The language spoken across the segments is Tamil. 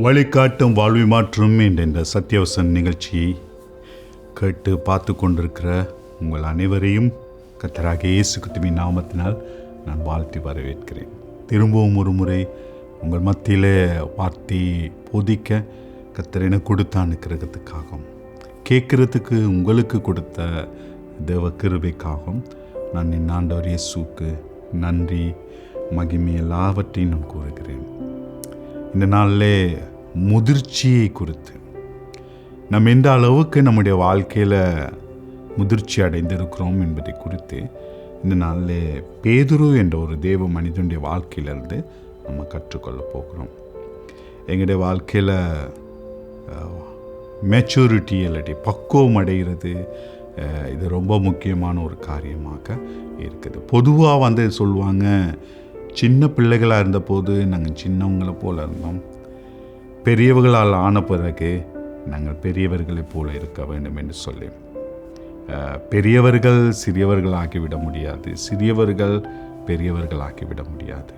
வழிகாட்டும் வாழ்வை மாற்றும் என்ற இந்த சத்தியவசன் நிகழ்ச்சியை கேட்டு பார்த்து கொண்டிருக்கிற உங்கள் அனைவரையும் கர்த்தராகிய இயேசு கிறிஸ்துவின் நாமத்தினால் நான் வாழ்த்தி வரவேற்கிறேன். திரும்பவும் ஒரு முறை உங்கள் மத்தியில் வார்த்தை போதிக்க கர்த்தர் எனக்கு கொடுத்தானுக்கிறதுக்காகவும் கேட்குறதுக்கு உங்களுக்கு கொடுத்த தேவ கிருபைக்காகவும் நான் என் ஆண்டவர் இயேசுவுக்கு நன்றி மகிமை எல்லாவற்றையும் நான் கூறுகிறேன். இந்த நாளில் முதிர்ச்சியை குறித்து நம்ம எந்த அளவுக்கு நம்முடைய வாழ்க்கையில் முதிர்ச்சி அடைந்திருக்கிறோம் என்பதை குறித்து இந்த நாளில் பேதுரு என்ற ஒரு தேவ மனிதனுடைய வாழ்க்கையிலிருந்து நம்ம கற்றுக்கொள்ள போகிறோம். எங்களுடைய வாழ்க்கையில் மெச்சூரிட்டி இல்லாட்டி பக்குவம் அடைகிறது இது ரொம்ப முக்கியமான ஒரு காரியமாக இருக்குது. பொதுவாக சொல்லுவாங்க, சின்ன பிள்ளைகளாக இருந்தபோது நாங்கள் சின்னவங்களை போல் இருந்தோம், பெரியவர்களால் ஆன பிறகு நாங்கள் பெரியவர்களைப் போல இருக்க வேண்டும் என்று சொல்லி. பெரியவர்கள் சிறியவர்கள் ஆக்கிவிட முடியாது, சிறியவர்கள் பெரியவர்கள் ஆக்கிவிட முடியாது.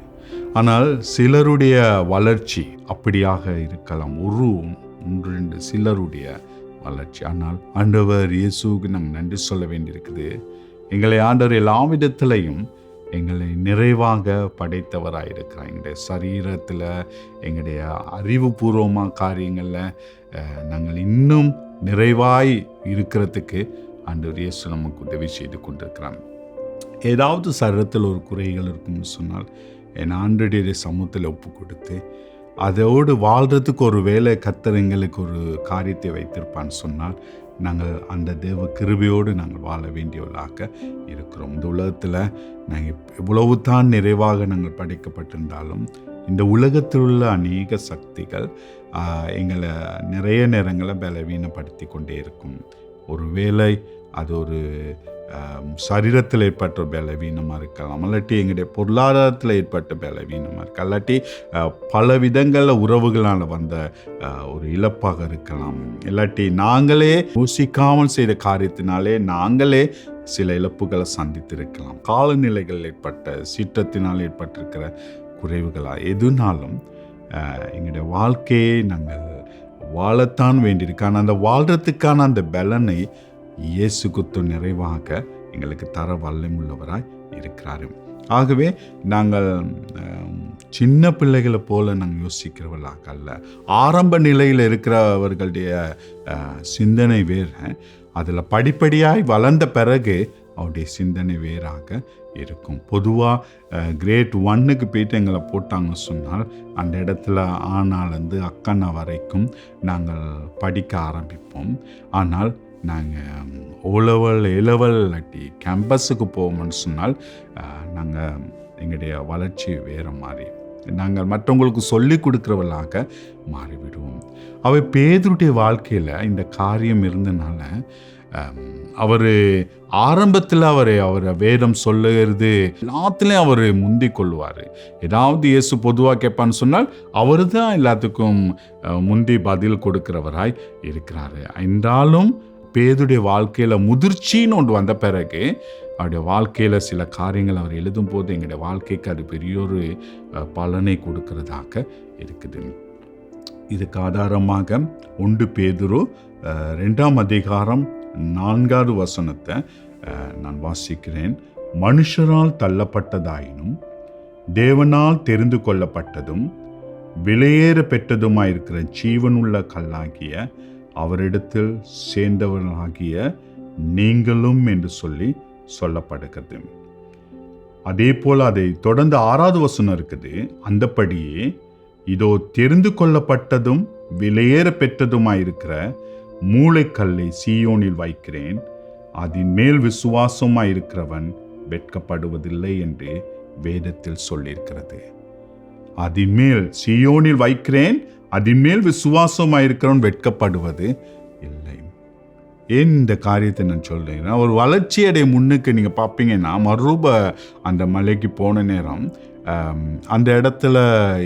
ஆனால் சிலருடைய வளர்ச்சி அப்படியாக இருக்கலாம், ஒன்று ரெண்டு சிலருடைய வளர்ச்சி. ஆனால் ஆண்டவர் இயேசுவுக்கு நாங்கள் நன்றி சொல்ல வேண்டியிருக்குது. எங்களை ஆண்டவர் எல்லா விதத்திலையும் எங்களை நிறைவாக படைத்தவராக எங்களுடைய சரீரத்தில், எங்களுடைய அறிவுபூர்வமாக காரியங்களில் நாங்கள் இன்னும் நிறைவாய் இருக்கிறதுக்கு ஆண்டவர் இயேசு நமக்கு உதவி செய்து கொண்டிருக்கிறான். ஏதாவது சரீரத்தில் ஒரு குறைகள் இருக்கும்னு சொன்னால் என் ஆண்டவருடைய சமூகத்தில் ஒப்பு கொடுத்து அதோடு வாழ்கிறதுக்கு ஒரு வேலை கர்த்தர் எங்களுக்கு ஒரு காரியத்தை வைத்திருப்பான்னு சொன்னால் நாங்கள் அந்த தேவ கிருபையோடு நாங்கள் வாழ வேண்டியவர்களாக இருக்கிறோம். இந்த உலகத்தில் நாங்கள் எவ்வளவு தான் நிறைவாக நாங்கள் படைக்கப்பட்டிருந்தாலும் இந்த உலகத்தில் உள்ள அநேக சக்திகள் எங்களை நிறைய நேரங்களில் பலவீனப்படுத்தி கொண்டே இருக்கும். ஒரு வேளை அது ஒரு சரீரத்தில் ஏற்பட்ட பலவீனமாக இருக்கலாம், இல்லாட்டி எங்களுடைய பொருளாதாரத்தில் ஏற்பட்ட பலவீனமாக இருக்கலாம், இல்லாட்டி பல விதங்களில் உறவுகளால் வந்த ஒரு இழப்பாக இருக்கலாம், இல்லாட்டி நாங்களே யோசிக்காமல் செய்த காரியத்தினாலே நாங்களே சில இழப்புகளை சந்தித்திருக்கலாம். காலநிலைகள் ஏற்பட்ட சீற்றத்தினால் ஏற்பட்டிருக்கிற குறைவுகளாக எதுனாலும் எங்களுடைய வாழ்க்கையை நாங்கள் வாழத்தான் வேண்டியிருக்கு. ஆனால் அந்த வாழ்கிறதுக்கான அந்த பலனை இயேசு கிறிஸ்து நிறைவாக எங்களுக்கு தர வல்லமுள்ளவராய் இருக்கிறாரு. ஆகவே நாங்கள் சின்ன பிள்ளைகளை போல நாங்கள் யோசிக்கிறவர்களாக அல்ல. ஆரம்ப நிலையில் இருக்கிறவர்களுடைய சிந்தனை வேறு, அதில் படிப்படியாய் வளர்ந்த பிறகு அவருடைய சிந்தனை வேறாக இருக்கும். பொதுவாக கிரேட் 1க்கு போயிட்டு எங்களை போட்டாங்கன்னு சொன்னால் அந்த இடத்துல ஆனாலேருந்து அக்கண்ணா வரைக்கும் நாங்கள் படிக்க ஆரம்பிப்போம். ஆனால் நாங்கள் ஓலெவல் ஏலெவல் இல்லாட்டி கேம்பஸுக்கு போவோம்னு சொன்னால் நாங்கள் எங்களுடைய வளர்ச்சி வேறு மாதிரி நாங்கள் மற்றவங்களுக்கு சொல்லி கொடுக்குறவர்களாக மாறிவிடுவோம். அவை பேதுருடைய வாழ்க்கையில் இந்த காரியம் இருந்தனால அவர் ஆரம்பத்தில் அவர் வேதம் சொல்லுகிறது எல்லாத்துலேயும் அவர் முந்தி கொள்வார். ஏதாவது இயேசு பொதுவாக கேட்பான்னு சொன்னால் அவர் தான் எல்லாத்துக்கும் முந்தி பதில் கொடுக்கிறவராய் இருக்கிறாரு. என்றாலும் பேதுடைய வாழ்க்கையில் முதிர்ச்சின்னு ஒன்று வந்த பிறகு அவருடைய வாழ்க்கையில் சில காரியங்கள் அவர் எழுதும் போது எங்களுடைய வாழ்க்கைக்கு அது பெரிய ஒரு பலனை கொடுக்கிறதாக இருக்குது. இதுக்கு ஆதாரமாக 1 பேதுரு 2ஆம் அதிகாரம் 4வது வசனத்தை நான் வாசிக்கிறேன். மனுஷரால் தள்ளப்பட்டதாயினும் தேவனால் தெரிந்து கொள்ளப்பட்டதும் விலையேற பெற்றதுமாயிருக்கிற ஜீவனுள்ள கல்லாகிய அவரிடத்தில் சேர்ந்தவர்களாகிய நீங்களும் என்று சொல்லப்படுகிறது. அதே போல் அதை தொடர்ந்து 6வது வசனம் இருக்குது. அந்தபடியே இதோ தெரிந்து கொள்ளப்பட்டதும் விலையேற பெற்றதுமாயிருக்கிற மூளைக்கல்லை சீயோனில் வைக்கிறேன், அதன் மேல் விசுவாசமாயிருக்கிறவன் வெட்கப்படுவதில்லை என்று வேதத்தில் சொல்லியிருக்கிறது. அதன் மேல் சீயோனில் வைக்கிறேன், அதன் மேல் விசுவாசமாயிருக்கிறவன் வெட்கப்படுவது இல்லை. ஏன் இந்த காரியத்தை நான் சொல்கிறேன்னா, ஒரு வளர்ச்சியடைய முன்னுக்கு நீங்கள் பார்ப்பீங்கன்னா, மறுரூப அந்த மலைக்கு போன நேரம் அந்த இடத்துல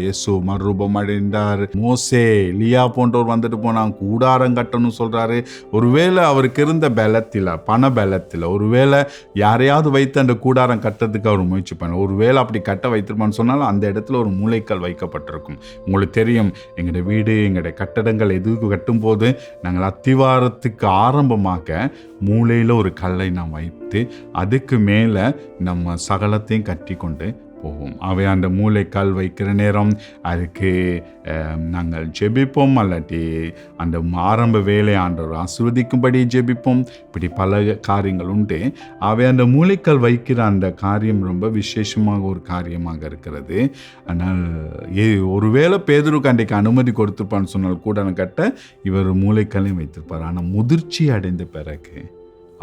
இயேசு மறுரூபம் அடைந்தார். மோசே, எலியா போன்றவர் வந்துட்டு போனாங்க, கூடாரம் கட்டணும்னு சொல்கிறாரு. ஒருவேளை அவருக்கு இருந்த பலத்தில், பண பலத்தில், ஒருவேளை யாரையாவது வைத்து அந்த கூடாரம் கட்டுறதுக்கு அவர் முயற்சி பண்ண, ஒருவேளை அப்படி கட்ட வைத்திருப்பான்னு சொன்னாலும் அந்த இடத்துல ஒரு மூளைக்கல் வைக்கப்பட்டிருக்கும். உங்களுக்கு தெரியும், எங்களுடைய வீடு, எங்களுடைய கட்டடங்கள் எதுக்கு கட்டும்போது நாங்கள் அத்திவாரத்துக்கு ஆரம்பமாக மூளையில் ஒரு கல்லை நாம் வைத்து அதுக்கு மேலே நம்ம சகலத்தையும் கட்டி கொண்டு போகும். அவை அந்த மூளைக்கால் வைக்கிற நேரம் அதுக்கு நாங்கள் ஜெபிப்போம், அல்லாட்டி அந்த ஆரம்ப வேலை ஆண்டவர் ஆசீர்வதிக்கும்படி ஜெபிப்போம். இப்படி பல காரியங்கள் உண்டு. அவை அந்த மூளைக்கால் வைக்கிற அந்த காரியம் ரொம்ப விசேஷமாக ஒரு காரியமாக இருக்கிறது. ஆனால் ஒருவேளை பேதுருக்கு அன்றைக்கு அனுமதி கொடுத்துருப்பான்னு சொன்னால் கூட கட்ட இவர் மூளைக்காலையும் வைத்திருப்பார். ஆனால் முதிர்ச்சி அடைந்த பிறகு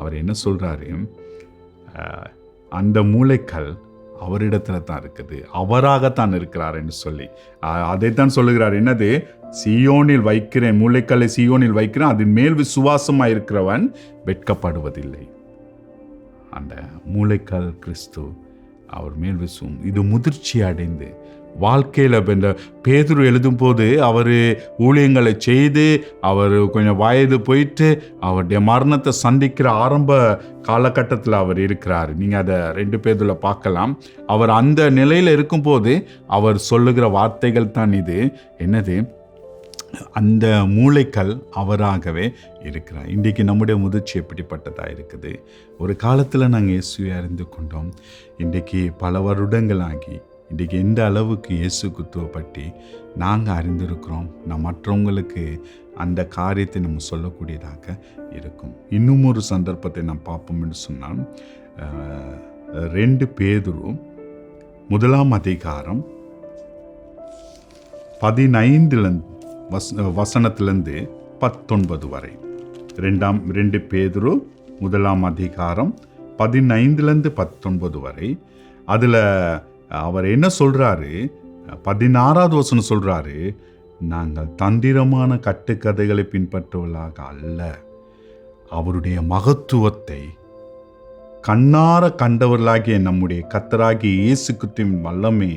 அவர் என்ன சொல்கிறாரு, அந்த மூளைக்கல் அவரிடத்துல தான் இருக்குது, அவராகத்தான் இருக்கிறார் என்று சொல்லி அதைத்தான் சொல்லுகிறார். என்னது, சீயோனில் வைக்கிறேன், மூளைக்கல்லை சீயோனில் வைக்கிறேன், அதன் மேல் விசுவாசமாக இருக்கிறவன் வெட்கப்படுவதில்லை. அந்த மூளைக்கல் கிறிஸ்து, அவர் மேல் விசுவம். இது முதிர்ச்சி அடைந்து வாழ்க்கையில் இந்த பேதுரு எழுதும் போது அவர் ஊழியங்களை செய்து அவர் கொஞ்சம் வயது போயிட்டு அவருடைய மரணத்தை சந்திக்கிற ஆரம்ப காலகட்டத்தில் அவர் இருக்கிறார். நீங்கள் அதை 2 பேதுல பார்க்கலாம். அவர் அந்த நிலையில் இருக்கும்போது அவர் சொல்லுகிற வார்த்தைகள் தான் இது. என்னது, அந்த மூளைக்கல் அவராகவே இருக்கிறார். இன்றைக்கு நம்முடைய முதிர்ச்சி எப்படிப்பட்டதாக இருக்குது. ஒரு காலத்தில் நாங்கள் இயேசுவை அறிந்து கொண்டோம். இன்றைக்கு பல வருடங்களாகி இன்றைக்கி எந்த அளவுக்கு இயேசு கிறிஸ்துவை பற்றி நாங்கள் அறிந்திருக்கிறோம், நான் மற்றவங்களுக்கு அந்த காரியத்தை நம்ம சொல்லக்கூடியதாக இருக்கும். இன்னும் ஒரு சந்தர்ப்பத்தை நாம் பார்ப்போம் என்று சொன்னால், 2 பேதுரு 1 அதிகாரம் 15 வசனத்திலிருந்து 19 வரை. 2 பேதுரு 1 அதிகாரம் 15 19 வரை. அதில் அவர் என்ன சொல்கிறாரு, 16வது வசனம் சொல்கிறாரு, நாங்கள் தந்திரமான கட்டுக்கதைகளை பின்பற்றுவதாக அல்ல, அவருடைய மகத்துவத்தை கண்ணார கண்டவர்களாகிய நம்முடைய கர்த்தராகிய இயேசு கிறிஸ்துவின் வல்லமை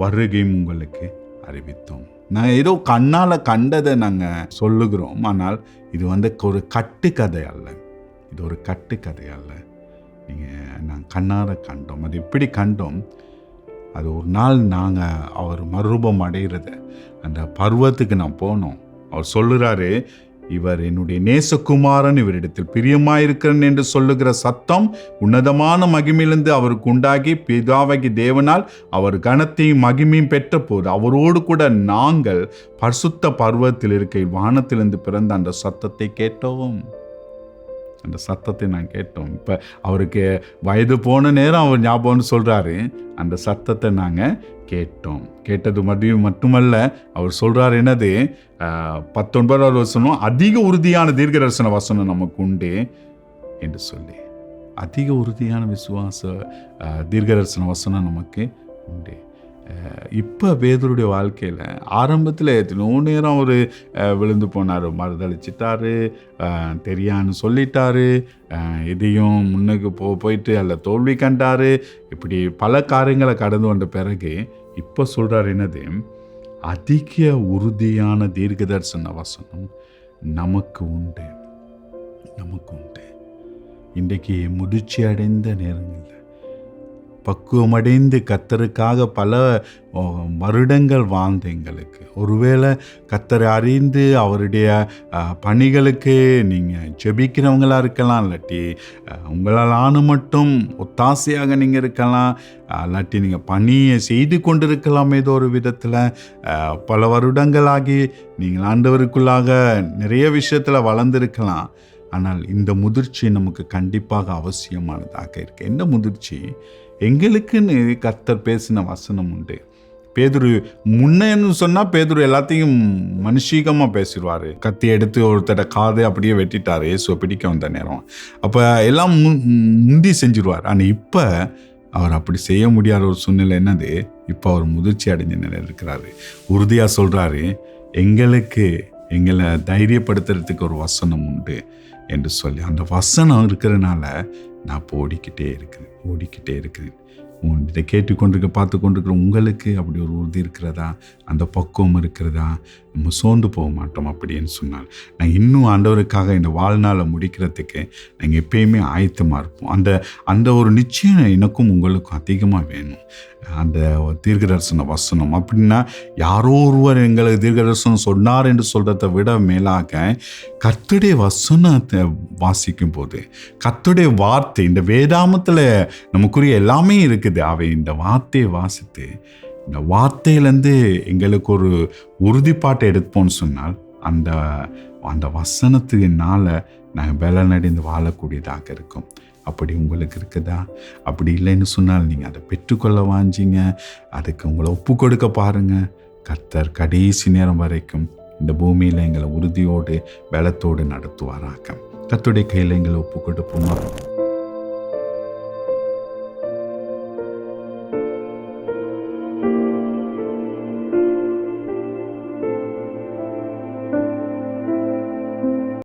வருகையும் உங்களுக்கு அறிவித்தோம். நாங்கள் ஏதோ கண்ணால் கண்டதை நாங்கள் சொல்லுகிறோம். ஆனால் இது ஒரு கட்டுக்கதை அல்ல, இது ஒரு கட்டுக்கதை அல்ல. நாங்கள் கண்ணார கண்டோம். அது எப்படி கண்டோம், அது ஒரு நாள் நாங்கள் அவர் மறுரூபம் அடைகிறத அந்த பருவத்துக்கு நான் போனோம். அவர் சொல்லுறாரு, இவர் என்னுடைய நேசகுமாரன், இவரிடத்தில் பிரியமாயிருக்கிறேன் என்று சொல்லுகிற சத்தம் உன்னதமான மகிமையிலிருந்து அவருக்கு உண்டாகி பிதாவாகி தேவனால் அவர் கனத்தையும் மகிமையும் பெற்ற போது அவரோடு கூட நாங்கள் பரிசுத்த பர்வத்தில் இருக்க வானத்திலிருந்து பிறந்த அந்த சத்தத்தை கேட்டோம். அந்த சத்தத்தை நான் கேட்டோம். இப்போ அவருக்கு வயது போன நேரம் அவர் ஞாபகம்னு சொல்கிறாரு, அந்த சத்தத்தை நாங்கள் கேட்டோம். கேட்டது மட்டுமல்ல, அவர் சொல்கிறார் என்னது, 19வது வசனம், அதிக உறுதியான தீர்க்க தரிசன வசனம் நமக்கு உண்டு என்று சொல்லி, அதிக உறுதியான விசுவாச தீர்க்க தரிசன வசனம் நமக்கு உண்டு. இப்போ பேதுருடைய வாழ்க்கையில் ஆரம்பத்தில் எத்தனோ நேரம் அவர் விழுந்து போனார், மறுதளிச்சிட்டாரு, தெரியான்னு சொல்லிட்டாரு, எதையும் முன்னுக்கு போயிட்டு அல்ல தோல்வி கண்டார். இப்படி பல காரியங்களை கடந்து வந்த பிறகு இப்போ சொல்கிறார் என்னது, அதிக உறுதியான தீர்க்க தரிசன வசனம் நமக்கு உண்டு, நமக்கு உண்டு. இன்றைக்கு முதிர்ச்சி அடைந்த நேரங்களில் பக்குவமடைந்து கர்த்தருக்காக பல வருடங்கள் வாழ்ந்த எங்களுக்கு, ஒருவேளை கர்த்தரை அறிந்து அவருடைய பணிகளுக்கு நீங்கள் ஜெபிக்கிறவங்களாக இருக்கலாம், இல்லாட்டி உங்களால் மட்டும் ஒத்தாசையாக நீங்கள் இருக்கலாம், இல்லாட்டி நீங்கள் பணியை செய்து கொண்டு இருக்கலாம். ஏதோ ஒரு விதத்தில் பல வருடங்களாகி நீங்கள் ஆண்டவருக்குள்ளாக நிறைய விஷயத்தில் வளர்ந்துருக்கலாம். ஆனால் இந்த முதிர்ச்சி நமக்கு கண்டிப்பாக அவசியமானதாக இருக்குது. என்ன முதிர்ச்சி? எங்களுக்குன்னு கர்த்தர் பேசின வசனம் உண்டு. பேதுரு முன்னேன்னு சொன்னால் பேதுரு எல்லாத்தையும் மனுஷீகமாக பேசிடுவார். கத்தி எடுத்து ஒருத்தட காதை அப்படியே வெட்டிட்டார் இயேசுவை பிடிக்க வந்த நேரம். அப்போ எல்லாம் முந்தி செஞ்சிருவார். ஆனால் இப்போ அவர் அப்படி செய்ய முடியாத ஒரு சூழ்நிலை. என்னது, இப்போ அவர் முதிர்ச்சி அடைஞ்ச நிலையில் இருக்கிறாரு. உறுதியாக சொல்கிறாரு, எங்களை தைரியப்படுத்துறதுக்கு ஒரு வசனம் உண்டு. என்று சொல்லி அந்த வசனம் இருக்கிறதுனால நான் இப்போ ஓடிக்கிட்டே இருக்கிறேன். இதை கேட்டுக்கொண்டிருக்க பார்த்து கொண்டிருக்கிற உங்களுக்கு அப்படி ஒரு உறுதி இருக்கிறதா, அந்த பக்குவம் இருக்கிறதா? நம்ம சோர்ந்து போக மாட்டோம் அப்படின்னு சொன்னால் நாங்கள் இன்னும் ஆண்டவருக்காக இந்த வாழ்நாளை முடிக்கிறதுக்கு நாங்கள் எப்பயுமே ஆயத்தமாக இருப்போம். அந்த ஒரு நிச்சயம் எனக்கும் உங்களுக்கும் அதிகமாக வேணும். அந்த தீர்க்கதரிசன வசனம் அப்படின்னா யாரோ ஒருவர் எங்களுக்கு தீர்க்கதரிசனம் சொன்னார் என்று சொல்கிறத விட மேலாக கர்த்தருடைய வசனத்தை வாசிக்கும் போது, கர்த்தருடைய வார்த்தை இந்த வேதாமத்தில் நமக்குரிய எல்லாமே இருக்குது. அவை இந்த வார்த்தையை வாசித்து இந்த வார்த்தையிலேருந்து எங்களுக்கு ஒரு உறுதிப்பாட்டை எடுப்போம்னு சொன்னால் அந்த வசனத்தினால நாங்கள் பலனடைந்து வாழக்கூடியதாக இருக்கும். அப்படி உங்களுக்கு இருக்குதா? அப்படி இல்லைன்னு சொன்னால் நீங்கள் அதை பெற்றுக்கொள்ள வாஞ்சிங்க, அதுக்கு உங்களை ஒப்பு கொடுக்க பாருங்கள். கர்த்தர் கடைசி நேரம் வரைக்கும் இந்த பூமியில் எங்களை உறுதியோடு பலத்தோடு நடத்துவாராக. கர்த்தருடைய கையில் எங்களை ஒப்பு கொடுப்போமா?